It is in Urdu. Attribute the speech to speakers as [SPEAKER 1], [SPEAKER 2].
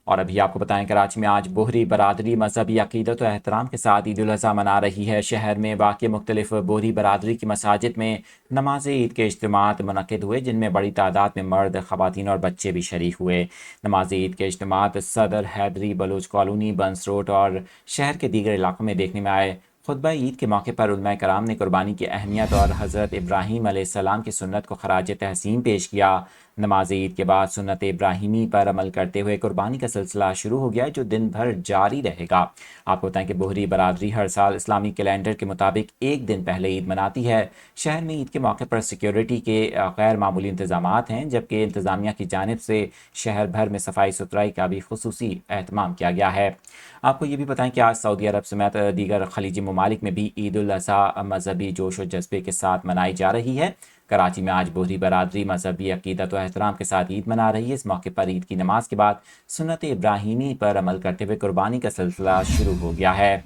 [SPEAKER 1] اور ابھی آپ کو بتائیں کراچی میں آج بوہری برادری مذہبی عقیدت و احترام کے ساتھ عید الاضحیٰ منا رہی ہے۔ شہر میں واقع مختلف بوہری برادری کی مساجد میں نماز عید کے اجتماعات منعقد ہوئے، جن میں بڑی تعداد میں مرد، خواتین اور بچے بھی شریک ہوئے۔ نماز عید کے اجتماعات صدر، حیدری، بلوچ کالونی، بنس روڈ اور شہر کے دیگر علاقوں میں دیکھنے میں آئے۔ خطبہ عید کے موقع پر علماء کرام نے قربانی کی اہمیت اور حضرت ابراہیم علیہ السلام کی سنت کو خراج تحسین پیش کیا۔ نماز عید کے بعد سنت ابراہیمی پر عمل کرتے ہوئے قربانی کا سلسلہ شروع ہو گیا، جو دن بھر جاری رہے گا۔ آپ کو بتائیں کہ بوہری برادری ہر سال اسلامی کیلنڈر کے مطابق ایک دن پہلے عید مناتی ہے۔ شہر میں عید کے موقع پر سیکیورٹی کے غیر معمولی انتظامات ہیں، جبکہ انتظامیہ کی جانب سے شہر بھر میں صفائی ستھرائی کا بھی خصوصی اہتمام کیا گیا ہے۔ آپ کو یہ بھی بتائیں کہ آج سعودی عرب سمیت دیگر خلیجی ممالک میں بھی عید الاضحیٰ مذہبی جوش و جذبے کے ساتھ منائی جا رہی ہے۔ کراچی میں آج بوہری برادری مذہبی عقیدت و احترام کے ساتھ عید منا رہی ہے۔ اس موقع پر عید کی نماز کے بعد سنت ابراہیمی پر عمل کرتے ہوئے قربانی کا سلسلہ شروع ہو گیا ہے۔